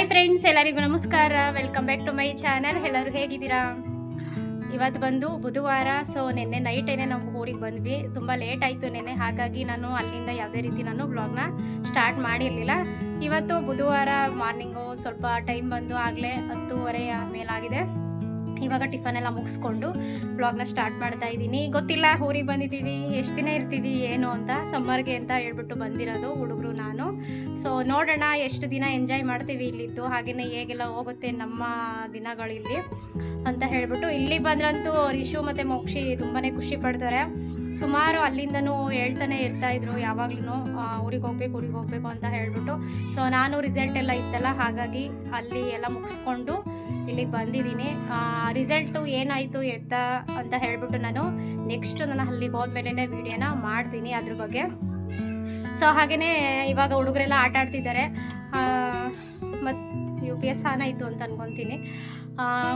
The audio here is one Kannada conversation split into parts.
ಹಾಯ್ ಫ್ರೆಂಡ್ಸ್, ಎಲ್ಲರಿಗೂ ನಮಸ್ಕಾರ. Welcome back to my channel. ಎಲ್ಲರೂ ಹೇಗಿದ್ದೀರಾ? ಇವತ್ತು ಬಂದು ಬುಧವಾರ. ಸೊ ನಿನ್ನೆ ನೈಟೇನೆ ನಾವು ಊರಿಗೆ ಬಂದ್ವಿ. ತುಂಬ ಲೇಟ್ ಆಯಿತು ನಿನ್ನೆ, ಹಾಗಾಗಿ ನಾನು ಅಲ್ಲಿಂದ ಯಾವುದೇ ರೀತಿ ನಾನು ಬ್ಲಾಗ್ನ ಸ್ಟಾರ್ಟ್ ಮಾಡಿರಲಿಲ್ಲ. ಇವತ್ತು ಬುಧವಾರ ಮಾರ್ನಿಂಗು ಸ್ವಲ್ಪ ಟೈಮ್ ಬಂದು ಆಗಲೇ 10:30 ಮೇಲಾಗಿದೆ. ಇವಾಗ ಟಿಫನ್ ಎಲ್ಲ ಮುಗಿಸ್ಕೊಂಡು ಬ್ಲಾಗ್ನ ಸ್ಟಾರ್ಟ್ ಮಾಡ್ತಾ ಇದ್ದೀನಿ. ಗೊತ್ತಿಲ್ಲ ಊರಿಗೆ ಬಂದಿದ್ದೀವಿ, ಎಷ್ಟು ದಿನ ಇರ್ತೀವಿ ಏನು ಅಂತ. ಸಮ್ಮರ್ಗೆ ಅಂತ ಹೇಳ್ಬಿಟ್ಟು ಬಂದಿರೋದು ಹುಡುಗರು ನಾನು. ಸೊ ನೋಡೋಣ ಎಷ್ಟು ದಿನ ಎಂಜಾಯ್ ಮಾಡ್ತೀವಿ ಇಲ್ಲಿದ್ದು, ಹಾಗೆಯೇ ಹೇಗೆಲ್ಲ ಹೋಗುತ್ತೆ ನಮ್ಮ ದಿನಗಳಿಲ್ಲಿ ಅಂತ ಹೇಳ್ಬಿಟ್ಟು. ಇಲ್ಲಿಗೆ ಬಂದ್ರಂತೂ ರಿಶು ಮತ್ತು ಮೋಕ್ಷಿ ತುಂಬಾ ಖುಷಿ ಪಡ್ತಾರೆ. ಸುಮಾರು ಅಲ್ಲಿಂದನೂ ಹೇಳ್ತಾನೆ ಇರ್ತಾಯಿದ್ರು ಯಾವಾಗ್ಲೂ ಊರಿಗೆ ಹೋಗ್ಬೇಕು ಅಂತ ಹೇಳ್ಬಿಟ್ಟು. ಸೊ ನಾನು ರಿಸಲ್ಟ್ ಎಲ್ಲ ಇತ್ತಲ್ಲ, ಹಾಗಾಗಿ ಅಲ್ಲಿ ಎಲ್ಲ ಮುಗಿಸ್ಕೊಂಡು ಇಲ್ಲಿಗೆ ಬಂದಿದ್ದೀನಿ. ರಿಸಲ್ಟು ಏನಾಯಿತು ಅಂತ ಹೇಳ್ಬಿಟ್ಟು ನಾನು ನೆಕ್ಸ್ಟ್ ನಾನು ಅಲ್ಲಿಗೆ ಹೋದ್ಮೇಲೆ ವಿಡಿಯೋನ ಮಾಡ್ತೀನಿ ಅದ್ರ ಬಗ್ಗೆ. ಸೊ ಹಾಗೆಯೇ ಇವಾಗ ಹುಡುಗರೆಲ್ಲ ಆಟ ಆಡ್ತಿದ್ದಾರೆ. ಮತ್ತು UPS ಆನ್ ಆಯಿತು ಅಂತ ಅನ್ಕೊತೀನಿ.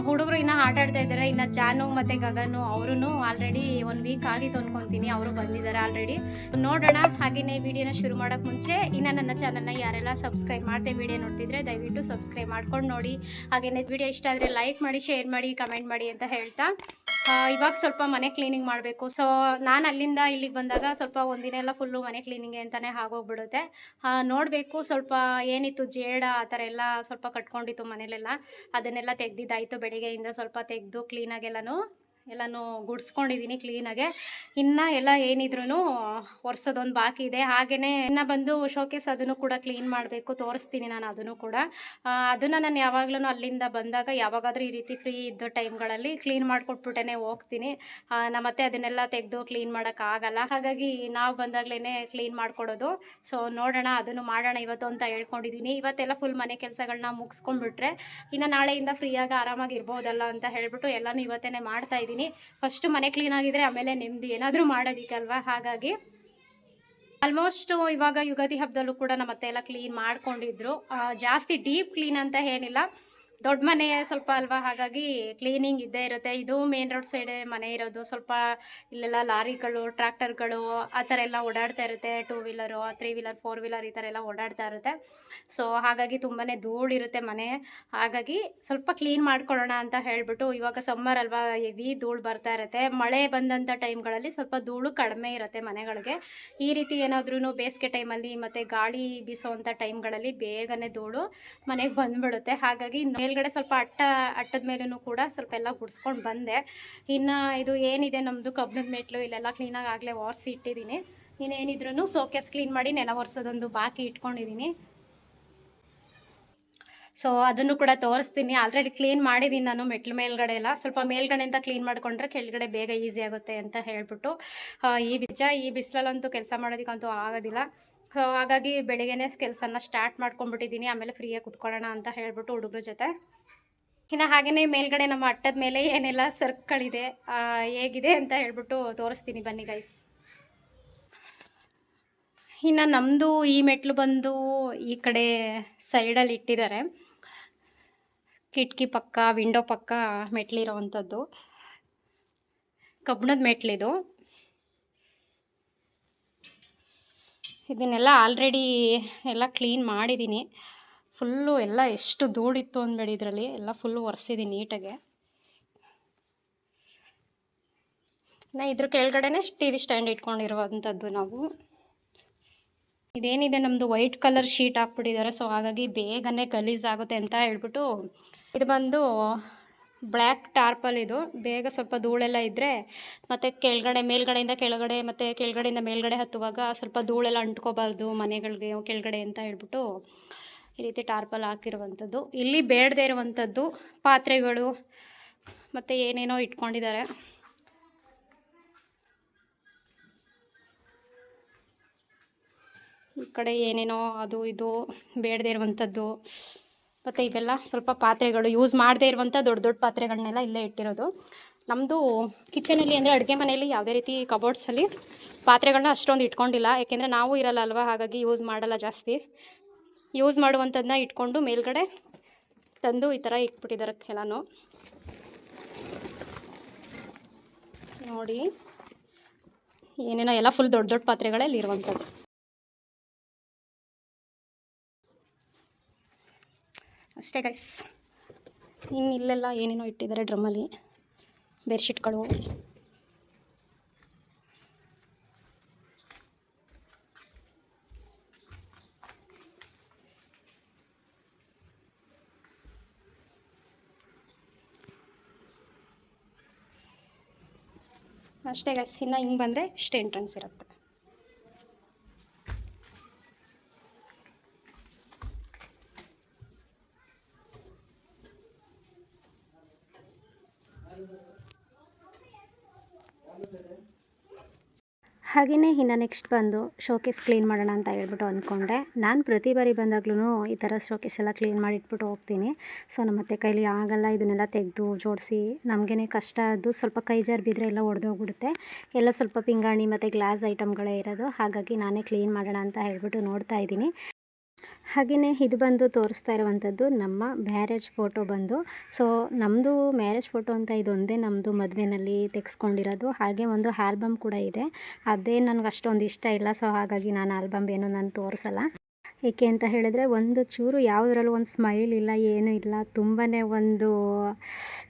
ಹುಡುಗರು ಇನ್ನೂ ಆಟ ಆಡ್ತಾ ಇದ್ದಾರೆ. ಇನ್ನು ಜಾನು ಮತ್ತು ಗಗನು ಅವರು ಆಲ್ರೆಡಿ 1 ವೀಕ್ ಆಗಿತ್ತು ಅನ್ಕೊತೀನಿ, ಅವರು ಬಂದಿದ್ದಾರೆ ಆಲ್ರೆಡಿ. ನೋಡೋಣ. ಹಾಗೆಯೇ ವಿಡಿಯೋನ ಶುರು ಮಾಡೋಕ್ಕೆ ಮುಂಚೆ ಇನ್ನು ನನ್ನ ಚಾನಲ್ನ ಯಾರೆಲ್ಲ ಸಬ್ಸ್ಕ್ರೈಬ್ ಮಾಡ್ತೆ ವಿಡಿಯೋ ನೋಡ್ತಿದ್ರೆ ದಯವಿಟ್ಟು ಸಬ್ಸ್ಕ್ರೈಬ್ ಮಾಡ್ಕೊಂಡು ನೋಡಿ. ಹಾಗೆಯೇ ವಿಡಿಯೋ ಇಷ್ಟ ಆದರೆ ಲೈಕ್ ಮಾಡಿ, ಶೇರ್ ಮಾಡಿ, ಕಮೆಂಟ್ ಮಾಡಿ ಅಂತ ಹೇಳ್ತಾ ಇವಾಗ ಸ್ವಲ್ಪ ಮನೆ ಕ್ಲೀನಿಂಗ್ ಮಾಡಬೇಕು. ಸೊ ನಾನು ಅಲ್ಲಿಂದ ಇಲ್ಲಿಗೆ ಬಂದಾಗ ಸ್ವಲ್ಪ ಒಂದಿನ ಎಲ್ಲ ಫುಲ್ಲು ಮನೆ ಕ್ಲೀನಿಂಗ್ಗೆ ಅಂತಲೇ ಆಗೋಗ್ಬಿಡುತ್ತೆ. ನೋಡಬೇಕು, ಸ್ವಲ್ಪ ಏನಿತ್ತು ಜೇಡ ಆ ಥರ ಎಲ್ಲ ಸ್ವಲ್ಪ ಕಟ್ಕೊಂಡಿತ್ತು ಮನೇಲೆಲ್ಲ, ಅದನ್ನೆಲ್ಲ ತೆಗ್ದಿದ್ದಾಯಿತು. ಬೆಳಿಗ್ಗೆಯಿಂದ ಸ್ವಲ್ಪ ತೆಗೆದು ಕ್ಲೀನಾಗೆಲ್ಲನೂ ಗುಡಿಸ್ಕೊಂಡಿದ್ದೀನಿ ಕ್ಲೀನಾಗೆ. ಇನ್ನು ಎಲ್ಲ ಏನಿದ್ರು ಒರೆಸೋದೊಂದು ಬಾಕಿ ಇದೆ. ಹಾಗೆಯೇ ಇನ್ನು ಬಂದು ಶೋಕೇಸ್ ಅದನ್ನು ಕೂಡ ಕ್ಲೀನ್ ಮಾಡಬೇಕು, ತೋರಿಸ್ತೀನಿ ನಾನು ಅದನ್ನು ಕೂಡ. ಅದನ್ನು ನಾನು ಯಾವಾಗಲೂ ಅಲ್ಲಿಂದ ಬಂದಾಗ ಯಾವಾಗಾದರೂ ಈ ರೀತಿ ಫ್ರೀ ಇದ್ದ ಟೈಮ್ಗಳಲ್ಲಿ ಕ್ಲೀನ್ ಮಾಡಿಕೊಟ್ಬಿಟ್ಟೇ ಹೋಗ್ತೀನಿ. ಮತ್ತೆ ಅದನ್ನೆಲ್ಲ ತೆಗೆದು ಕ್ಲೀನ್ ಮಾಡೋಕ್ಕಾಗಲ್ಲ, ಹಾಗಾಗಿ ನಾವು ಬಂದಾಗಲೇ ಕ್ಲೀನ್ ಮಾಡಿಕೊಡೋದು. ಸೊ ನೋಡೋಣ, ಅದನ್ನು ಮಾಡೋಣ ಇವತ್ತು ಅಂತ ಹೇಳ್ಕೊಂಡಿದ್ದೀನಿ. ಇವತ್ತೆಲ್ಲ ಫುಲ್ ಮನೆ ಕೆಲಸಗಳನ್ನ ಮುಗಿಸ್ಕೊಂಡ್ಬಿಟ್ರೆ ಇನ್ನು ನಾಳೆಯಿಂದ ಫ್ರೀಯಾಗಿ ಆರಾಮಾಗಿ ಇರ್ಬೋದಲ್ಲ ಅಂತ ಹೇಳ್ಬಿಟ್ಟು ಎಲ್ಲನೂ ಇವತ್ತೇ ಮಾಡ್ತಾಯಿದ್ದೀನಿ. ಫಸ್ಟ್ ಮನೆ ಕ್ಲೀನ್ ಆಗಿದ್ರೆ ಆಮೇಲೆ ನೆಮ್ಮದಿ ಏನಾದರೂ ಮಾಡೋದಿಕ್ಕಲ್ವಾ. ಹಾಗಾಗಿ ಆಲ್ಮೋಸ್ಟ್ ಇವಾಗ ಯುಗಾದಿ ಹಬ್ಬದಲ್ಲೂ ಕೂಡ ನಮ್ಮ ಅತ್ತೆ ಎಲ್ಲ ಕ್ಲೀನ್ ಮಾಡ್ಕೊಂಡಿದ್ರು. ಜಾಸ್ತಿ ಡೀಪ್ ಕ್ಲೀನ್ ಅಂತ ಏನಿಲ್ಲ, ದೊಡ್ಡ ಮನೆ ಸ್ವಲ್ಪ ಅಲ್ವಾ, ಹಾಗಾಗಿ ಕ್ಲೀನಿಂಗ್ ಇದ್ದೇ ಇರುತ್ತೆ. ಇದು ಮೇನ್ ರೋಡ್ ಸೈಡ್ ಮನೆ ಇರೋದು. ಸ್ವಲ್ಪ ಇಲ್ಲೆಲ್ಲ ಲಾರಿಗಳು, ಟ್ರ್ಯಾಕ್ಟರ್ಗಳು ಆ ಥರ ಎಲ್ಲ ಓಡಾಡ್ತಾ ಇರುತ್ತೆ. 2 ವೀಲರು, 3 ವೀಲರ್, 4 ವೀಲರ್ ಈ ಥರ ಎಲ್ಲ ಓಡಾಡ್ತಾ ಇರುತ್ತೆ. ಸೊ ಹಾಗಾಗಿ ತುಂಬಾ ಧೂಳಿರುತ್ತೆ ಮನೆ, ಹಾಗಾಗಿ ಸ್ವಲ್ಪ ಕ್ಲೀನ್ ಮಾಡ್ಕೊಳ್ಳೋಣ ಅಂತ ಹೇಳ್ಬಿಟ್ಟು. ಇವಾಗ ಸಮ್ಮರ್ ಅಲ್ವಾ, ಹೆವಿ ಧೂಳು ಬರ್ತಾ ಇರುತ್ತೆ. ಮಳೆ ಬಂದಂಥ ಟೈಮ್ಗಳಲ್ಲಿ ಸ್ವಲ್ಪ ಧೂಳು ಕಡಿಮೆ ಇರುತ್ತೆ ಮನೆಗಳಿಗೆ. ಈ ರೀತಿ ಏನಾದ್ರೂ ಬೇಸಿಗೆ ಟೈಮಲ್ಲಿ ಮತ್ತು ಗಾಳಿ ಬೀಸೋವಂಥ ಟೈಮ್ಗಳಲ್ಲಿ ಬೇಗನೆ ಧೂಳು ಮನೆಗೆ ಬಂದುಬಿಡುತ್ತೆ. ಹಾಗಾಗಿ ಮೇಲ್ಗಡೆ ಸ್ವಲ್ಪ ಅಟ್ಟದ ಮೇಲೂ ಕೂಡ ಸ್ವಲ್ಪ ಎಲ್ಲ ಗುಡಿಸ್ಕೊಂಡು ಬಂದೆ. ಇನ್ನು ಇದು ಏನಿದೆ ನಮ್ಮದು ಕಬ್ಬಿಣದ ಮೆಟ್ಲು, ಇಲ್ಲೆಲ್ಲ ಕ್ಲೀನಾಗಿ ಆಗಲೇ ಒರೆಸಿ ಇಟ್ಟಿದ್ದೀನಿ. ಇನ್ನೇನಿದ್ರೂ ಸೋಕೇಸ್ ಕ್ಲೀನ್ ಮಾಡಿ ನೆಲ ಒರೆಸೋದೊಂದು ಬಾಕಿ ಇಟ್ಕೊಂಡಿದ್ದೀನಿ. ಸೊ ಅದನ್ನು ಕೂಡ ತೋರಿಸ್ತೀನಿ. ಆಲ್ರೆಡಿ ಕ್ಲೀನ್ ಮಾಡಿದ್ದೀನಿ ನಾನು ಮೆಟ್ಲು ಮೇಲ್ಗಡೆ ಎಲ್ಲ. ಸ್ವಲ್ಪ ಮೇಲ್ಗಡೆಯಿಂದ ಕ್ಲೀನ್ ಮಾಡಿಕೊಂಡ್ರೆ ಕೆಳಗಡೆ ಬೇಗ ಈಸಿ ಆಗುತ್ತೆ ಅಂತ ಹೇಳ್ಬಿಟ್ಟು. ಈ ಬಿಸಿಲಲ್ಲಂತೂ ಕೆಲಸ ಮಾಡೋದಕ್ಕಂತೂ ಆಗೋದಿಲ್ಲ. ಸೊ ಹಾಗಾಗಿ ಬೆಳಿಗ್ಗೆನೇ ಕೆಲಸನ ಸ್ಟಾರ್ಟ್ ಮಾಡ್ಕೊಂಡ್ಬಿಟ್ಟಿದ್ದೀನಿ. ಆಮೇಲೆ ಫ್ರೀಯಾಗಿ ಕುತ್ಕೊಳ್ಳೋಣ ಅಂತ ಹೇಳ್ಬಿಟ್ಟು ಹುಡುಗ್ರ ಜೊತೆ. ಇನ್ನು ಹಾಗೆಯೇ ಮೇಲ್ಗಡೆ ನಮ್ಮ ಅಟ್ಟದ ಮೇಲೆ ಏನೆಲ್ಲ ಸರ್ಕ್ಗಳಿದೆ, ಹೇಗಿದೆ ಅಂತ ಹೇಳ್ಬಿಟ್ಟು ತೋರಿಸ್ತೀನಿ ಬನ್ನಿ ಗೈಸ್. ಇನ್ನು ನಮ್ಮದು ಈ ಮೆಟ್ಲು ಬಂದು ಈ ಕಡೆ ಸೈಡಲ್ಲಿ ಇಟ್ಟಿದ್ದಾರೆ, ಕಿಟಕಿ ಪಕ್ಕ, ವಿಂಡೋ ಪಕ್ಕ ಮೆಟ್ಲಿರೋವಂಥದ್ದು. ಕಬ್ಬಿಣದ ಮೆಟ್ಲಿದು. ಇದನ್ನೆಲ್ಲ ಆಲ್ರೆಡಿ ಎಲ್ಲ ಕ್ಲೀನ್ ಮಾಡಿದ್ದೀನಿ. ಫುಲ್ಲು ಎಲ್ಲ ಎಷ್ಟು ಧೂಳಿತ್ತು ಅಂದ್ಬೇಡಿ, ಇದರಲ್ಲಿ ಎಲ್ಲ ಫುಲ್ಲು ಒರೆಸಿದ್ದೀನಿ ನೀಟಾಗೆ. ಇನ್ನು ಇದ್ರ ಕೆಳಗಡೆನೇ TV ಸ್ಟ್ಯಾಂಡ್ ಇಟ್ಕೊಂಡಿರುವಂಥದ್ದು ನಾವು. ಇದೇನಿದೆ ನಮ್ಮದು ವೈಟ್ ಕಲರ್ ಶೀಟ್ ಹಾಕ್ಬಿಟ್ಟಿದ್ದಾರೆ. ಸೊ ಹಾಗಾಗಿ ಬೇಗನೆ ಗಲೀಜಾಗುತ್ತೆ ಅಂತ ಹೇಳ್ಬಿಟ್ಟು. ಇದು ಬಂದು ಬ್ಲ್ಯಾಕ್ ಟಾರ್ಪಲ್. ಇದು ಬೇಗ ಸ್ವಲ್ಪ ಧೂಳೆಲ್ಲ ಇದ್ದರೆ ಮತ್ತು ಮೇಲ್ಗಡೆಯಿಂದ ಕೆಳಗಡೆ ಮತ್ತು ಕೆಳಗಡೆಯಿಂದ ಮೇಲ್ಗಡೆ ಹತ್ತುವಾಗ ಸ್ವಲ್ಪ ಧೂಳೆಲ್ಲ ಅಂಟ್ಕೋಬಾರ್ದು ಮನೆಗಳಿಗೆ ಕೆಳಗಡೆ ಅಂತ ಹೇಳ್ಬಿಟ್ಟು ಈ ರೀತಿ ಟಾರ್ಪಲ್ ಹಾಕಿರುವಂಥದ್ದು. ಇಲ್ಲಿ ಬೇಡದೇ ಇರುವಂಥದ್ದು ಪಾತ್ರೆಗಳು ಮತ್ತು ಏನೇನೋ ಇಟ್ಕೊಂಡಿದ್ದಾರೆ. ಈ ಕಡೆ ಏನೇನೋ ಅದು ಇದು ಬೇಡದೇ ಇರುವಂಥದ್ದು, ಮತ್ತು ಇವೆಲ್ಲ ಸ್ವಲ್ಪ ಪಾತ್ರೆಗಳು ಯೂಸ್ ಮಾಡದೇ ಇರುವಂಥ ದೊಡ್ಡ ದೊಡ್ಡ ಪಾತ್ರೆಗಳನ್ನೆಲ್ಲ ಇಲ್ಲೇ ಇಟ್ಟಿರೋದು. ನಮ್ಮದು ಕಿಚನಲ್ಲಿ ಅಂದರೆ ಅಡುಗೆ ಮನೆಯಲ್ಲಿ ಯಾವುದೇ ರೀತಿ ಕಬೋರ್ಡ್ಸಲ್ಲಿ ಪಾತ್ರೆಗಳನ್ನ ಅಷ್ಟೊಂದು ಇಟ್ಕೊಂಡಿಲ್ಲ, ಯಾಕೆಂದರೆ ನಾವು ಇರಲ್ಲ ಅಲ್ವಾ, ಹಾಗಾಗಿ ಯೂಸ್ ಮಾಡಲ್ಲ ಜಾಸ್ತಿ. ಯೂಸ್ ಮಾಡುವಂಥದ್ದನ್ನ ಇಟ್ಕೊಂಡು ಮೇಲ್ಗಡೆ ತಂದು ಈ ಥರ ಇಟ್ಬಿಟ್ಟಿದ್ದಾರೆ ಎಲ್ಲನೂ ನೋಡಿ. ಏನೇನೋ ಎಲ್ಲ ಫುಲ್ ದೊಡ್ಡ ದೊಡ್ಡ ಪಾತ್ರೆಗಳಲ್ಲಿ ಇರುವಂಥದ್ದು. ಅಷ್ಟೇ ಗೈಸ್. ಇನ್ನು ಇಲ್ಲೆಲ್ಲ ಏನೇನೋ ಇಟ್ಟಿದ್ದಾರೆ ಡ್ರಮ್ಮಲ್ಲಿ, ಬೆಡ್ಶೀಟ್ಗಳು. ಅಷ್ಟೇ ಗೈಸ್. ಇನ್ನು ಹಿಂಗೆ ಬಂದರೆ ಇಷ್ಟು ಎಂಟ್ರೆನ್ಸ್ ಇರುತ್ತೆ. ಹಾಗೆಯೇ ಇನ್ನು ನೆಕ್ಸ್ಟ್ ಬಂದು ಶೋಕೇಸ್ ಕ್ಲೀನ್ ಮಾಡೋಣ ಅಂತ ಹೇಳ್ಬಿಟ್ಟು ಅಂದ್ಕೊಂಡೆ. ನಾನು ಪ್ರತಿ ಬಾರಿ ಬಂದಾಗ್ಲೂ ಈ ಥರ ಶೋಕೇಸ್ ಎಲ್ಲ ಕ್ಲೀನ್ ಮಾಡಿಟ್ಬಿಟ್ಟು ಹೋಗ್ತೀನಿ. ಸೊ ನಮ್ಮ ಅತ್ತೆ ಕೈಲಿ ಆಗಲ್ಲ, ಇದನ್ನೆಲ್ಲ ತೆಗೆದು ಜೋಡಿಸಿ ನಮಗೇ ಕಷ್ಟ. ಅದು ಸ್ವಲ್ಪ ಕೈ ಜಾರು ಬಿದ್ದರೆ ಎಲ್ಲ ಒಡೆದೋಗ್ಬಿಡುತ್ತೆ. ಎಲ್ಲ ಸ್ವಲ್ಪ ಪಿಂಗಾಣಿ ಮತ್ತು ಗ್ಲಾಸ್ ಐಟಮ್ಗಳೇ ಇರೋದು. ಹಾಗಾಗಿ ನಾನೇ ಕ್ಲೀನ್ ಮಾಡೋಣ ಅಂತ ಹೇಳ್ಬಿಟ್ಟು ನೋಡ್ತಾ ಇದ್ದೀನಿ. ಹಾಗೆಯೇ ಇದು ಬಂದು ತೋರಿಸ್ತಾ ಇರುವಂಥದ್ದು ನಮ್ಮ ಮ್ಯಾರೇಜ್ ಫೋಟೋ ಬಂದು. ಸೊ ನಮ್ಮದು ಮ್ಯಾರೇಜ್ ಫೋಟೋ ಅಂತ ಇದೊಂದೇ ನಮ್ಮದು ಮದುವೆನಲ್ಲಿ ತೆಗೆಸ್ಕೊಂಡಿರೋದು. ಹಾಗೆ ಒಂದು ಆಲ್ಬಮ್ ಕೂಡ ಇದೆ. ಅದೇ ನನಗೆ ಅಷ್ಟೊಂದು ಇಷ್ಟ ಇಲ್ಲ. ಸೊ ಹಾಗಾಗಿ ನಾನು ಆಲ್ಬಮ್ ಏನು ನಾನು ತೋರಿಸಲ್ಲ. ಏಕೆ ಅಂತ ಹೇಳಿದ್ರೆ ಒಂದು ಚೂರು ಯಾವುದ್ರಲ್ಲೂ ಒಂದು ಸ್ಮೈಲ್ ಇಲ್ಲ, ಏನೂ ಇಲ್ಲ. ತುಂಬಾ ಒಂದು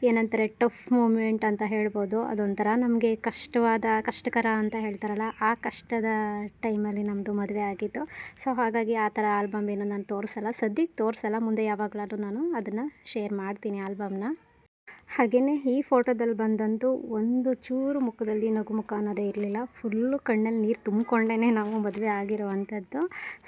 ಏನಂತಾರೆ ಟಫ್ ಮೂಮೆಂಟ್ ಅಂತ ಹೇಳ್ಬೋದು. ಅದೊಂಥರ ನಮಗೆ ಕಷ್ಟಕರ ಅಂತ ಹೇಳ್ತಾರಲ್ಲ, ಆ ಕಷ್ಟದ ಟೈಮಲ್ಲಿ ನಮ್ಮದು ಮದುವೆ ಆಗಿತ್ತು. ಸೊ ಹಾಗಾಗಿ ಆ ಥರ ಆಲ್ಬಮ್ ಏನು ನಾನು ತೋರಿಸಲ್ಲ, ಸದ್ಯಕ್ಕೆ ತೋರಿಸಲ್ಲ. ಮುಂದೆ ಯಾವಾಗಲಾದ್ರೂ ನಾನು ಅದನ್ನು ಶೇರ್ ಮಾಡ್ತೀನಿ ಆಲ್ಬಮ್ನ. ಹಾಗೆಯೇ ಈ ಫೋಟೋದಲ್ಲಿ ಬಂದಂತೂ ಒಂದು ಚೂರು ಮುಖದಲ್ಲಿ ನಗು ಮುಖ ಅನ್ನೋದೇ ಇರಲಿಲ್ಲ. ಫುಲ್ಲು ಕಣ್ಣಲ್ಲಿ ನೀರು ತುಂಬಿಕೊಂಡೇ ನಾವು ಮದುವೆ ಆಗಿರೋವಂಥದ್ದು.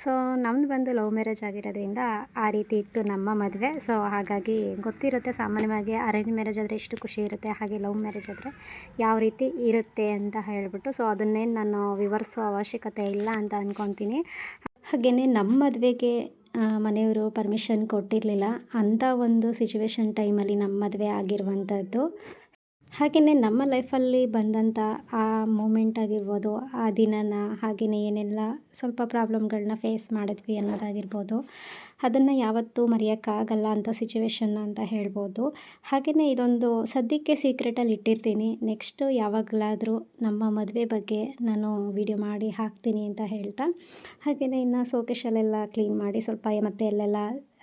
ಸೊ ನಮ್ಮದು ಬಂದು ಲವ್ ಮ್ಯಾರೇಜ್ ಆಗಿರೋದ್ರಿಂದ ಆ ರೀತಿ ಇತ್ತು ನಮ್ಮ ಮದುವೆ. ಸೊ ಹಾಗಾಗಿ ಗೊತ್ತಿರುತ್ತೆ ಸಾಮಾನ್ಯವಾಗಿ ಅರೇಂಜ್ ಮ್ಯಾರೇಜ್ ಆದರೆ ಎಷ್ಟು ಖುಷಿ ಇರುತ್ತೆ, ಹಾಗೆ ಲವ್ ಮ್ಯಾರೇಜ್ ಆದರೆ ಯಾವ ರೀತಿ ಇರುತ್ತೆ ಅಂತ ಹೇಳ್ಬಿಟ್ಟು. ಸೊ ಅದನ್ನೇನು ನಾನು ವಿವರಿಸೋ ಅವಶ್ಯಕತೆ ಇಲ್ಲ ಅಂತ ಅಂದ್ಕೊತೀನಿ. ಹಾಗೆಯೇ ನಮ್ಮ ಮದುವೆಗೆ ಮನೆಯವರು ಪರ್ಮಿಷನ್ ಕೊಟ್ಟಿರಲಿಲ್ಲ. ಅಂಥ ಒಂದು ಸಿಚುವೇಶನ್ ಟೈಮಲ್ಲಿ ನಮ್ಮ ಮದುವೆ ಆಗಿರುವಂಥದ್ದು. ಹಾಗೆಯೇ ನಮ್ಮ ಲೈಫಲ್ಲಿ ಬಂದಂಥ ಆ ಮೂಮೆಂಟ್ ಆಗಿರ್ಬೋದು, ಆ ದಿನನ, ಹಾಗೆಯೇ ಏನೆಲ್ಲ ಸ್ವಲ್ಪ ಪ್ರಾಬ್ಲಮ್ಗಳನ್ನ ಫೇಸ್ ಮಾಡಿದ್ವಿ ಅನ್ನೋದಾಗಿರ್ಬೋದು, ಅದನ್ನು ಯಾವತ್ತೂ ಮರೆಯೋಕ್ಕಾಗಲ್ಲ ಅಂಥ ಸಿಚುವೇಶನ್ ಅಂತ ಹೇಳ್ಬೋದು. ಹಾಗೆಯೇ ಇದೊಂದು ಸದ್ಯಕ್ಕೆ ಸೀಕ್ರೆಟಲ್ಲಿ ಇಟ್ಟಿರ್ತೀನಿ. ನೆಕ್ಸ್ಟು ಯಾವಾಗಲಾದರೂ ನಮ್ಮ ಮದುವೆ ಬಗ್ಗೆ ನಾನು ವಿಡಿಯೋ ಮಾಡಿ ಹಾಕ್ತೀನಿ ಅಂತ ಹೇಳ್ತಾ, ಹಾಗೆಯೇ ಇನ್ನು ಶೋಕೇಶಲ್ಲೆಲ್ಲ ಕ್ಲೀನ್ ಮಾಡಿ ಸ್ವಲ್ಪ ಮತ್ತು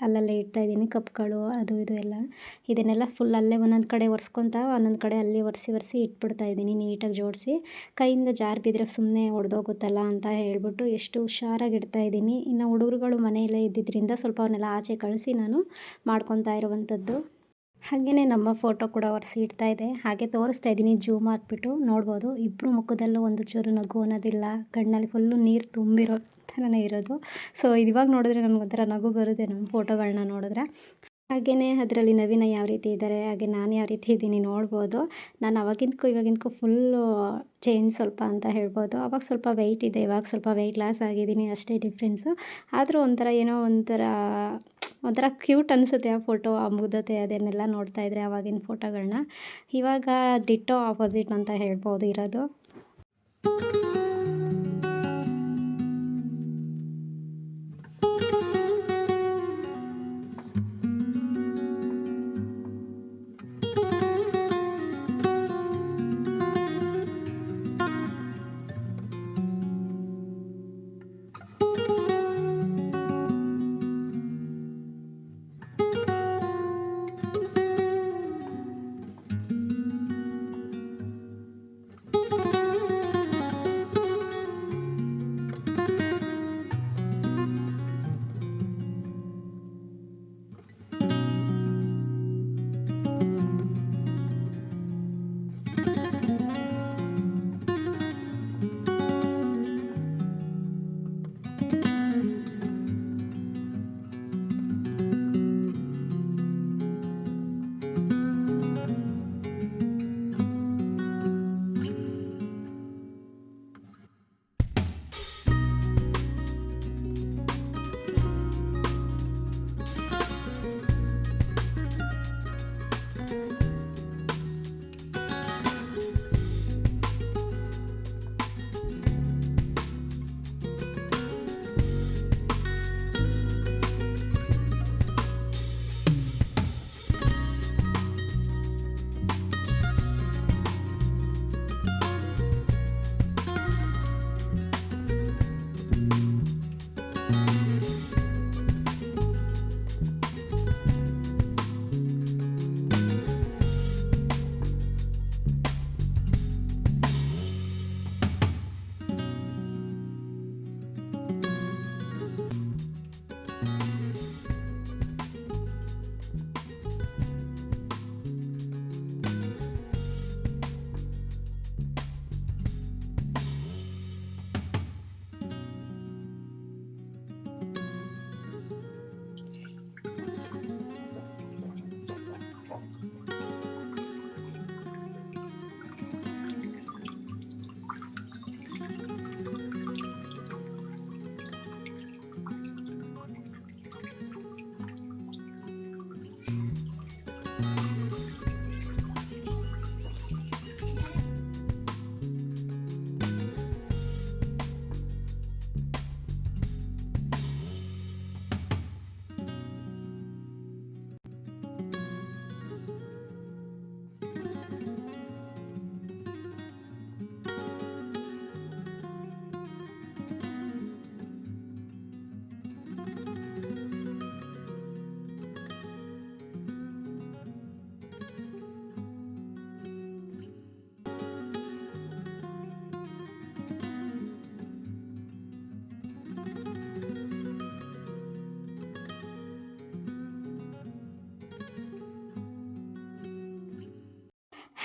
ಅಲ್ಲಲ್ಲೇ ಇಡ್ತಾಯಿದ್ದೀನಿ ಕಪ್ಗಳು, ಅದು ಇದು ಎಲ್ಲ. ಇದನ್ನೆಲ್ಲ ಫುಲ್ ಅಲ್ಲೇ ಒಂದೊಂದು ಕಡೆ ಒರೆಸ್ಕೊತಾ ಒಂದೊಂದು ಕಡೆ ಅಲ್ಲಿ ಒರೆಸಿ ಇಟ್ಬಿಡ್ತಾಯಿದ್ದೀನಿ ನೀಟಾಗಿ ಜೋಡಿಸಿ. ಕೈಯಿಂದ ಜಾರು ಬಿದ್ದರೆ ಸುಮ್ಮನೆ ಒಡೆದೋಗುತ್ತಲ್ಲ ಅಂತ ಹೇಳ್ಬಿಟ್ಟು ಎಷ್ಟು ಹುಷಾರಾಗಿ ಇಡ್ತಾಯಿದ್ದೀನಿ. ಇನ್ನು ಹುಡುಗರುಗಳು ಮನೆಯಲ್ಲೇ ಇದ್ದಿದ್ದರಿಂದ ಸ್ವಲ್ಪ ಅವನ್ನೆಲ್ಲ ಆಚೆ ಕಳಿಸಿ ನಾನು ಮಾಡ್ಕೊತಾ ಇರುವಂಥದ್ದು. ಹಾಗೆಯೇ ನಮ್ಮ ಫೋಟೋ ಕೂಡ ಒರೆಸಿ ಇಡ್ತಾಯಿದ್ದೆ. ಹಾಗೆ ತೋರಿಸ್ತಾ ಇದ್ದೀನಿ, ಜೂಮ್ ಹಾಕ್ಬಿಟ್ಟು ನೋಡ್ಬೋದು. ಇಬ್ಬರು ಮುಖದಲ್ಲೂ ಒಂದು ಚೂರು ನಗು ಅನ್ನೋದಿಲ್ಲ, ಕಣ್ಣಲ್ಲಿ ಫುಲ್ಲು ನೀರು ತುಂಬಿರೋ ಥರನೇ ಇರೋದು. ಸೊ ಇವಾಗ ನೋಡಿದ್ರೆ ನನಗೊಂಥರ ನಗು ಬರುತ್ತೆ ನಮ್ಮ ಫೋಟೋಗಳನ್ನ ನೋಡಿದ್ರೆ. ಹಾಗೆಯೇ ಅದರಲ್ಲಿ ನವೀನ ಯಾವ ರೀತಿ ಇದ್ದಾರೆ, ಹಾಗೆ ನಾನು ಯಾವ ರೀತಿ ಇದ್ದೀನಿ ನೋಡ್ಬೋದು. ನಾನು ಇವಾಗಿಂದಕ್ಕೂ ಫುಲ್ಲು ಚೇಂಜ್ ಸ್ವಲ್ಪ ಅಂತ ಹೇಳ್ಬೋದು. ಅವಾಗ ಸ್ವಲ್ಪ ವೆಯ್ಟ್ ಇದೆ, ಇವಾಗ ಸ್ವಲ್ಪ ವೆಯ್ಟ್ ಲಾಸ್ ಆಗಿದ್ದೀನಿ, ಅಷ್ಟೇ ಡಿಫ್ರೆನ್ಸು. ಆದರೂ ಒಂಥರ ಕ್ಯೂಟ್ ಅನಿಸುತ್ತೆ ಆ ಫೋಟೋ, ಆ ಮುಗ್ಧತೆ ಅದನ್ನೆಲ್ಲ ನೋಡ್ತಾ ಇದ್ದರೆ ಆವಾಗಿನ ಫೋಟೋಗಳನ್ನ. ಇವಾಗ ಡಿಟ್ಟೋ ಆಪೋಸಿಟ್ ಅಂತ ಹೇಳ್ಬೋದು ಇರೋದು.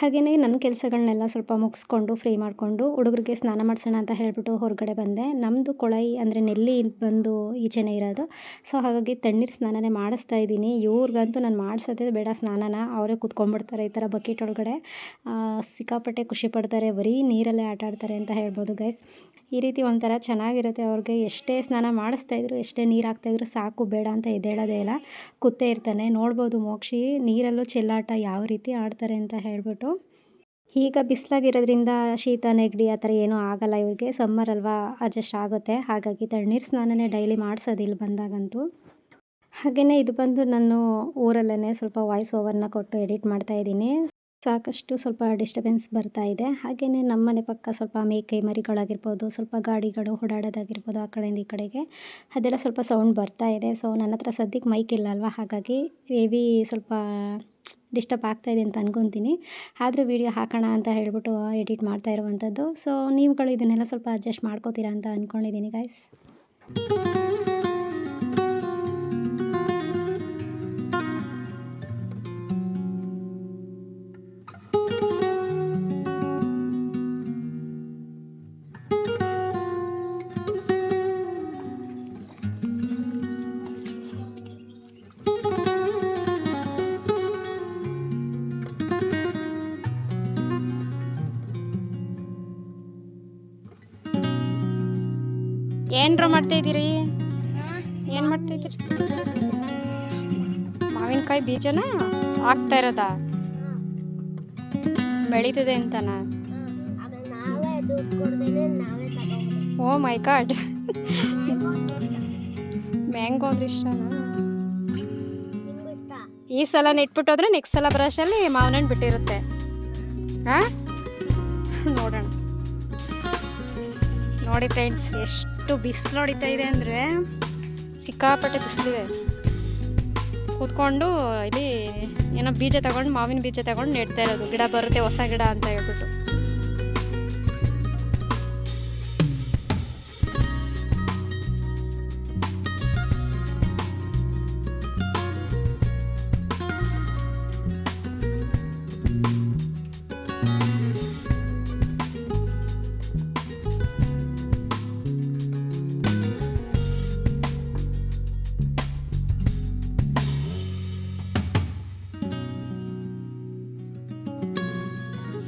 ಹಾಗೆಯೇ ನನ್ನ ಕೆಲಸಗಳನ್ನೆಲ್ಲ ಸ್ವಲ್ಪ ಮುಗಿಸ್ಕೊಂಡು ಫ್ರೀ ಮಾಡಿಕೊಂಡು ಹುಡುಗರಿಗೆ ಸ್ನಾನ ಮಾಡಿಸೋಣ ಅಂತ ಹೇಳಿಬಿಟ್ಟು ಹೊರಗಡೆ ಬಂದೆ. ನಮ್ಮದು ಕೊಳಾಯಿ ಅಂದರೆ ನೆಲ್ಲಿ ಬಂದು ಈಚೆನೇ ಇರೋದು. ಸೊ ಹಾಗಾಗಿ ತಣ್ಣೀರು ಸ್ನಾನನೇ ಮಾಡಿಸ್ತಾ ಇದ್ದೀನಿ. ಇವ್ರಿಗಂತೂ ನಾನು ಮಾಡಿಸೋದೇ ಬೇಡ ಸ್ನಾನನ, ಅವರೇ ಕೂತ್ಕೊಂಡ್ಬಿಡ್ತಾರೆ ಈ ಥರ ಬಕೆಟ್ ಒಳಗಡೆ. ಸಿಕ್ಕಾಪಟ್ಟೆ ಖುಷಿ ಪಡ್ತಾರೆ, ಬರೀ ನೀರಲ್ಲೇ ಆಟ ಆಡ್ತಾರೆ ಅಂತ ಹೇಳ್ಬೋದು ಗೈಸ್. ಈ ರೀತಿ ಒಂಥರ ಚೆನ್ನಾಗಿರುತ್ತೆ. ಅವ್ರಿಗೆ ಎಷ್ಟೇ ಸ್ನಾನ ಮಾಡಿಸ್ತಾಯಿದ್ರು, ಎಷ್ಟೇ ನೀರು ಹಾಕ್ತಾಯಿದ್ರು ಸಾಕು ಬೇಡ ಅಂತ ಎದ್ದೇಳೋದೇ ಇಲ್ಲ, ಕೂತೇ ಇರ್ತಾನೆ. ನೋಡ್ಬೋದು ಮೋಕ್ಷಿ ನೀರಲ್ಲೂ ಚೆಲ್ಲಾಟ ಯಾವ ರೀತಿ ಆಡ್ತಾರೆ ಅಂತ ಹೇಳ್ಬಿಟ್ಟು. ಈಗ ಬಿಸಿಲಾಗಿರೋದ್ರಿಂದ ಶೀತ ನೆಗಡಿ ಆ ಥರ ಏನೂ ಆಗಲ್ಲ ಇವ್ರಿಗೆ, ಸಮ್ಮರ್ ಅಲ್ವಾ ಅಡ್ಜಸ್ಟ್ ಆಗುತ್ತೆ. ಹಾಗಾಗಿ ತಣ್ಣೀರು ಸ್ನಾನನೇ ಡೈಲಿ ಮಾಡಿಸೋದು ಇಲ್ಲಿ ಬಂದಾಗಂತೂ. ಹಾಗೆಯೇ ಇದು ಬಂದು ನಾನು ಊರಲ್ಲೇ ಸ್ವಲ್ಪ ವಾಯ್ಸ್ ಓವರ್ನ ಕೊಟ್ಟು ಎಡಿಟ್ ಮಾಡ್ತಾಯಿದ್ದೀನಿ. ಸಾಕಷ್ಟು ಸ್ವಲ್ಪ ಡಿಸ್ಟರ್ಬೆನ್ಸ್ ಬರ್ತಾ ಇದೆ. ಹಾಗೆಯೇ ನಮ್ಮ ಮನೆ ಪಕ್ಕ ಸ್ವಲ್ಪ ಮೇಕೆ ಮರಿಗಳಾಗಿರ್ಬೋದು, ಸ್ವಲ್ಪ ಗಾಡಿಗಳು ಓಡಾಡೋದಾಗಿರ್ಬೋದು ಆ ಕಡೆಯಿಂದ ಈ ಕಡೆಗೆ, ಅದೆಲ್ಲ ಸ್ವಲ್ಪ ಸೌಂಡ್ ಬರ್ತಾ ಇದೆ. ಸೊ ನನ್ನ ಹತ್ರ ಸದ್ಯಕ್ಕೆ ಮೈಕ್ ಇಲ್ಲ ಅಲ್ವಾ, ಹಾಗಾಗಿ ಹೆವಿ ಸ್ವಲ್ಪ ಡಿಸ್ಟರ್ಬ್ ಆಗ್ತಾಯಿದೆ ಅಂತ ಅನ್ಕೊತೀನಿ. ಆದರೂ ವೀಡಿಯೋ ಹಾಕೋಣ ಅಂತ ಹೇಳ್ಬಿಟ್ಟು ಎಡಿಟ್ ಮಾಡ್ತಾ ಇರುವಂಥದ್ದು. ಸೊ ನೀವುಗಳು ಇದನ್ನೆಲ್ಲ ಸ್ವಲ್ಪ ಅಡ್ಜಸ್ಟ್ ಮಾಡ್ಕೋತೀರಾ ಅಂತ ಅಂದ್ಕೊಂಡಿದ್ದೀನಿ ಗೈಸ್. ಏನ್ರ ಮಾಡ್ತಾ ಇದ್ದೀರಿ? ಏನು ಮಾಡ್ತಾ ಇದ್ದೀರಿ? ಮಾವಿನಕಾಯಿ ಬೀಜನ ಹಾಕ್ತಾ ಇರೋದಾ? ಬೆಳೀತದೆ ಅಂತನ? ಓ ಮೈ ಗಾಡ್, ಮ್ಯಾಂಗೋ ಅಂದ್ರೆ ಇಷ್ಟನಾ? ಈ ಸಲ ನೆಟ್ಬಿಟ್ಟೋದ್ರೆ ನೆಕ್ಸ್ಟ್ ಸಲ ಬ್ರಷಲ್ಲಿ ಮಾವಿನ ಹಣ್ಣು ಬಿಟ್ಟಿರುತ್ತೆ. ಹಾಂ, ನೋಡೋಣ. ನೋಡಿ ಫ್ರೆಂಡ್ಸ್, ಎಷ್ಟು ಬಿಸಿಲು ಹೊಡಿತಾ ಇದೆ ಅಂದರೆ ಸಿಕ್ಕಾಪಟ್ಟೆ ಬಿಸಿಲಿದೆ. ಕೂತ್ಕೊಂಡು ಇಲ್ಲಿ ಏನೋ ಬೀಜ ತಗೊಂಡು, ಮಾವಿನ ಬೀಜ ತಗೊಂಡು ನೆಡ್ತಾ ಇರೋದು. ಗಿಡ ಬರುತ್ತೆ ಹೊಸ ಗಿಡ ಅಂತ ಹೇಳ್ಬಿಟ್ಟು.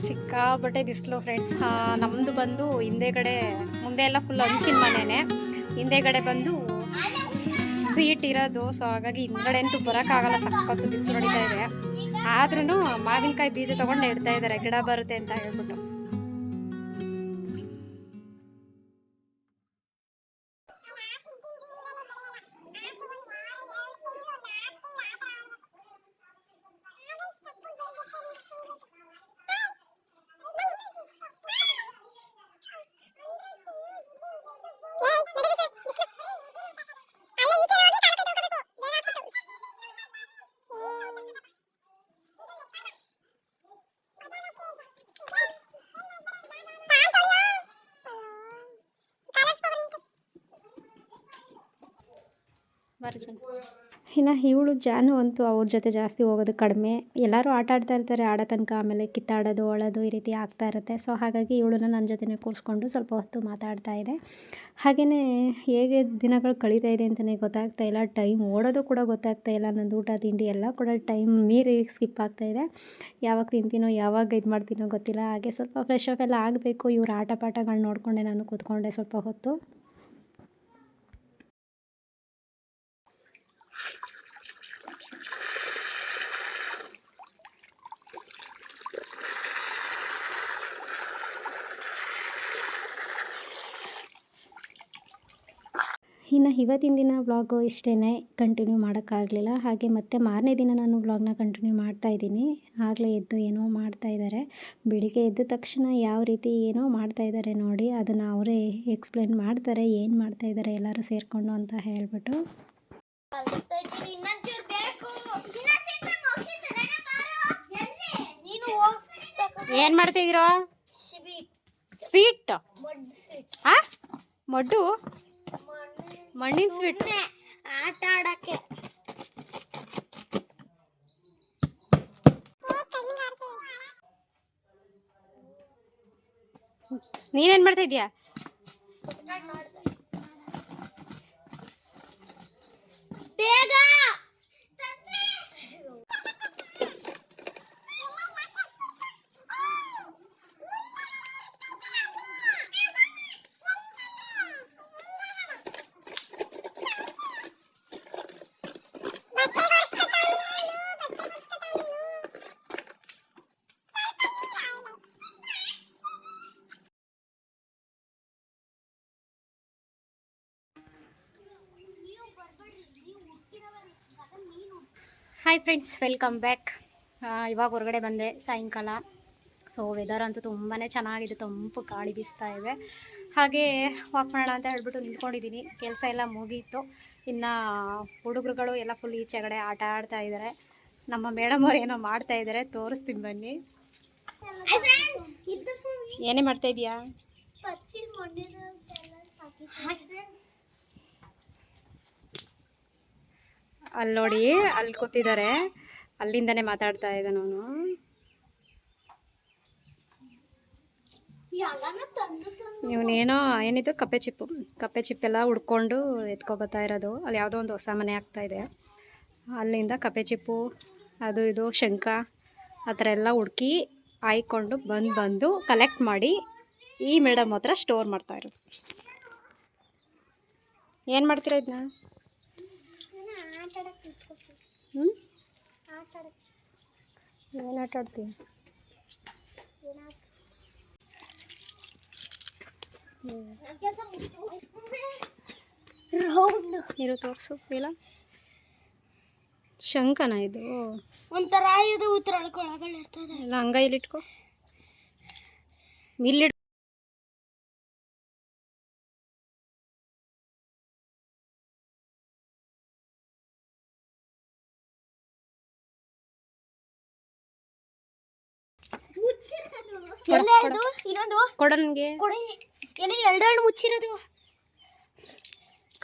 ಸಿಕ್ಕಾಪಟ್ಟೆ ಬಿಸಿಲು ಫ್ರೆಂಡ್ಸ್. ನಮ್ಮದು ಬಂದು ಹಿಂದೆಗಡೆ, ಮುಂದೆ ಎಲ್ಲ ಫುಲ್ ಹಂಚಿನ ಮನೆಯೇ, ಹಿಂದೆಗಡೆ ಬಂದು ಸೀಟ್ ಇರೋದು. ಸೊ ಹಾಗಾಗಿ ಹಿಂದ್ಗಡೆ ಅಂತೂ ಬರೋಕ್ಕಾಗಲ್ಲ, ಸಕ್ಕತ್ತು ಬಿಸಿಲು ಹೊಡಿತಾ ಇದೆ. ಆದ್ರೂ ಮಾವಿನಕಾಯಿ ಬೀಜ ತೊಗೊಂಡು ಇಡ್ತಾ ಇದ್ದಾರೆ, ಗಿಡ ಬರುತ್ತೆ ಅಂತ ಹೇಳ್ಬಿಟ್ಟು. ಇನ್ನು ಇವಳು ಜಾನು ಅಂತೂ ಅವ್ರ ಜೊತೆ ಜಾಸ್ತಿ ಹೋಗೋದು ಕಡಿಮೆ. ಎಲ್ಲರೂ ಆಟ ಆಡ್ತಾ ಇರ್ತಾರೆ ಆಡೋ ತನಕ, ಆಮೇಲೆ ಕಿತ್ತಾಡೋದು ಅಳೋದು ಈ ರೀತಿ ಆಗ್ತಾ ಇರುತ್ತೆ. ಸೊ ಹಾಗಾಗಿ ಇವಳನ್ನ ನನ್ನ ಜೊತೆನೇ ಕೂರಿಸ್ಕೊಂಡು ಸ್ವಲ್ಪ ಹೊತ್ತು ಮಾತಾಡ್ತಾ ಇದೆ. ಹಾಗೆಯೇ ಹೇಗೆ ದಿನಗಳು ಕಳೀತಾ ಇದೆ ಅಂತಲೇ ಗೊತ್ತಾಗ್ತಾ ಇಲ್ಲ, ಟೈಮ್ ಓಡೋದು ಕೂಡ ಗೊತ್ತಾಗ್ತಾ ಇಲ್ಲ. ನಂದು ಊಟ ತಿಂಡಿ ಎಲ್ಲ ಕೂಡ ಟೈಮ್ ಮೀರಿ ಸ್ಕಿಪ್ ಆಗ್ತಾಯಿದೆ. ಯಾವಾಗ ತಿಂತೀನೋ ಯಾವಾಗ ಇದು ಮಾಡ್ತೀನೋ ಗೊತ್ತಿಲ್ಲ. ಹಾಗೆ ಸ್ವಲ್ಪ ಫ್ರೆಶ್ ಅಪ್ ಎಲ್ಲ ಆಗಬೇಕು. ಇವ್ರ ಆಟ ಪಾಠಗಳು ನೋಡಿಕೊಂಡೆ ನಾನು ಕೂತ್ಕೊಂಡೆ ಸ್ವಲ್ಪ ಹೊತ್ತು. ಇನ್ನು ಇವತ್ತಿನ ದಿನ ವ್ಲಾಗು ಇಷ್ಟೇ, ಕಂಟಿನ್ಯೂ ಮಾಡೋಕ್ಕಾಗಲಿಲ್ಲ. ಹಾಗೆ ಮತ್ತೆ ಮಾರನೇ ದಿನ ನಾನು ವ್ಲಾಗ್ನ ಕಂಟಿನ್ಯೂ ಮಾಡ್ತಾಯಿದ್ದೀನಿ. ಆಗಲೇ ಎದ್ದು ಏನೋ ಮಾಡ್ತಾಯಿದ್ದಾರೆ. ಬೆಳಿಗ್ಗೆ ಎದ್ದ ತಕ್ಷಣ ಯಾವ ರೀತಿ ಏನೋ ಮಾಡ್ತಾಯಿದ್ದಾರೆ ನೋಡಿ, ಅದನ್ನು ಅವರೇ ಎಕ್ಸ್ಪ್ಲೇನ್ ಮಾಡ್ತಾರೆ ಏನು ಮಾಡ್ತಾಯಿದ್ದಾರೆ ಎಲ್ಲರೂ ಸೇರಿಕೊಂಡು ಅಂತ ಹೇಳ್ಬಿಟ್ಟು. ಏನು ಮಾಡ್ತಿದ್ದೀರೋ? ಸ್ವೀಟ್? ಹಾಂ, ಮಡ್ಡು ಮಣ್ಣಿನ ಸ್ವೀಟ್ ಆಟ ಆಡಕ್ಕೆ. ನೀನೇನು ಮಾಡ್ತಾ ಇದೀಯಾ? ಬೇಗ ಹಾಯ್ ಫ್ರೆಂಡ್ಸ್, ವೆಲ್ಕಮ್ ಬ್ಯಾಕ್. ಇವಾಗ ಹೊರಗಡೆ ಬಂದೆ ಸಾಯಂಕಾಲ. ಸೊ ವೆದರ್ ಅಂತೂ ತುಂಬಾ ಚೆನ್ನಾಗಿದೆ, ತಂಪು ಗಾಳಿ ಬೀಸ್ತಾ ಇದೆ. ಹಾಗೆ ವಾಕ್ ಮಾಡೋಣ ಅಂತ ಹೇಳ್ಬಿಟ್ಟು ನಿಂತ್ಕೊಂಡಿದ್ದೀನಿ. ಕೆಲಸ ಎಲ್ಲ ಮುಗೀತು. ಇನ್ನು ಹುಡುಗರುಗಳು ಎಲ್ಲ ಫುಲ್ ಈಚೆಗಡೆ ಆಟ ಆಡ್ತಾ ಇದ್ದಾರೆ. ನಮ್ಮ ಮೇಡಮ್ ಅವ್ರು ಏನೋ ಮಾಡ್ತಾ ಇದ್ದಾರೆ, ತೋರಿಸ್ತೀನಿ ಬನ್ನಿ. ಏನೇ ಮಾಡ್ತಾ ಇದೀಯಾ? ಅಲ್ಲಿ ನೋಡಿ, ಅಲ್ಲಿ ಕೂತಿದ್ದಾರೆ, ಅಲ್ಲಿಂದನೇ ಮಾತಾಡ್ತಾ ಇದ್ದ ನಾನು. ಇವನೇನೋ ಏನಿದು ಕಪ್ಪೆ ಚಿಪ್ಪೆಲ್ಲ ಹುಡ್ಕೊಂಡು ಎತ್ಕೊಬತ್ತಾ ಇರೋದು. ಅಲ್ಲಿ ಯಾವುದೋ ಒಂದು ಹೊಸ ಮನೆ ಆಗ್ತಾ ಇದೆ, ಅಲ್ಲಿಂದ ಕಪ್ಪೆ ಚಿಪ್ಪು ಅದು ಇದು ಶಂಖ ಆ ಥರ ಎಲ್ಲ ಹುಡುಕಿ ಆಯ್ಕೊಂಡು ಬಂದು ಕಲೆಕ್ಟ್ ಮಾಡಿ ಈ ಮೇಡಮ್ ಹತ್ರ ಸ್ಟೋರ್ ಮಾಡ್ತಾ ಇರೋದು. ಏನು ಮಾಡ್ತೀರಾ ಇದನ್ನ? ಏನು ಆಟ ಆಡ್ತೀವಿ? ಇರು ತೋರಿಸು. ಇಲ್ಲ ಶಂಕನ ಇದು ಒಂಥರ ಇದು ಉತ್ತರೊಳಗೊಳಗಡೆ ಇರ್ತದೆ. ಇಲ್ಲ ಹಂಗ ಇಲ್ಲಿಟ್ಕೋ, ಇಲ್ಲಿ ಕೊಡ ನನಗೆ. ಎರಡು ಮುಚ್ಚಿರೋದು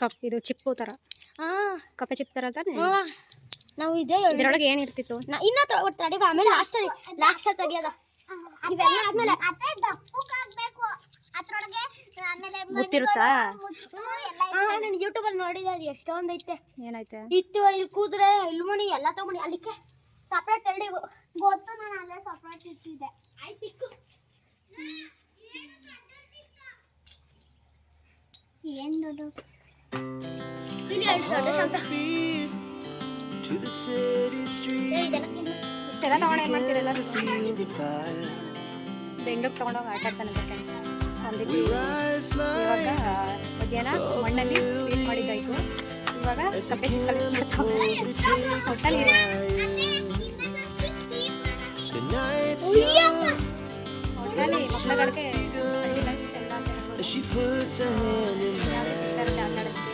ಕಪ್ ಇದು ಚಿಪ್ಪು ಥರ, ಕಪ್ಪೆ ಚಿಪ್ಪು ಥರ ತಾನೆ. ನಾವು ಇದೇ ಇದರೊಳಗೆ ಏನಿರ್ತಿತ್ತು? ಇನ್ನ ತಡಿ, ಆಮೇಲೆ ಲಾಸ್ಟ್ ತೆಗಿಯೋದ. ಇವೆಲ್ಲ ಆದ್ಮೇಲೆ ಗೊತ್ತಿರುತ್ತಾ? ನಾನು ಯೂಟ್ಯೂಬಲ್ಲಿ ನೋಡಿದೆ, ಅದು ಎಷ್ಟೊಂದು ಐತೆ. ಏನೈತೆ? ಇತ್ತು ಇಲ್ಲಿ ಕೂದ್ರೆ ಇಲ್ಮಣಿ ಎಲ್ಲ ತಗೊಂಡು ಅಲ್ಲಿಕ್ಕೆ ಸಪ್ರೇಟ್ ತರಡಿ ಗೊತ್ತು. ನಾನು ಅಲ್ಲೇ ಸಪ್ರೇಟ್ ಇಟ್ಟಿದ್ದೆ. ಆಯ್ತು ಏನ್ ದೊಡ್ಡ ಇಲ್ಲಿ ಎರಡು ದೊಡ್ಡ ಶಬ್ದ. ಇಷ್ಟೆಲ್ಲ ತಗೊಂಡು ಏನು ಮಾಡ್ತೀರಲ್ಲ? ಬೆಂಗಳೂರು ತೊಗೊಂಡೋಗಿ ಆಟ ಆಡ್ತಾನೆ ಅಂದಿದ್ದು. ಇವಾಗ ಮಧ್ಯಾಹ್ನ ಮಣ್ಣಲ್ಲಿ ಸ್ವೀಟ್ ಮಾಡಿದ್ದಾಯ್ತು. ಇವಾಗ ಕಪ್ಪೆ ಚಿಕ್ಕಲ್ಲಿ ಮಾಡ್ತಾವೆ. ಒಟ್ಟಲ್ಲಿ ಮಕ್ಕಳುಗಳಿಗೆ ಹಳ್ಳಿ ಲೈಫ್ ಚೆಂದ ಅಂತ ಹೇಳ್ಬೋದು. ಯಾವುದೇ ಸಿಗ್ತಾರೆ ಆಟ ಆಡೋದಕ್ಕೆ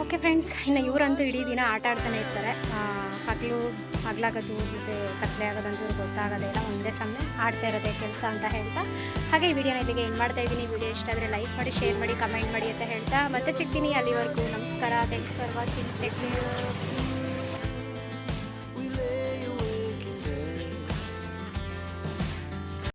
ಓಕೆ ಫ್ರೆಂಡ್ಸ್, ಇನ್ನು ಇವರಂತೂ ಇಡೀ ದಿನ ಆಟ ಆಡ್ತಾನೆ ಇರ್ತಾರೆ. ಹಗಲಾಗೋದು ಮತ್ತು ಕತ್ಲೆ ಆಗೋದಂತೂ ಗೊತ್ತಾಗೋದೇ ಇಲ್ಲ. ಒಂದೇ ಸಮಯ ಆಡ್ತಾ ಇರೋದೇ ಕೆಲಸ ಅಂತ ಹೇಳ್ತಾ, ಹಾಗೆ ಈ ವಿಡಿಯೋನ ಇಲ್ಲಿಗೆ ಏನು ಮಾಡ್ತಾ ಇದ್ದೀನಿ. ವಿಡಿಯೋ ಇಷ್ಟ ಆದರೆ ಲೈಕ್ ಮಾಡಿ, ಶೇರ್ ಮಾಡಿ, ಕಮೆಂಟ್ ಮಾಡಿ ಅಂತ ಹೇಳ್ತಾ ಮತ್ತೆ ಸಿಗ್ತೀನಿ. ಅಲ್ಲಿವರೆಗೂ ನಮಸ್ಕಾರ. Thanks for watching. ನೆಕ್ಸ್ಟ್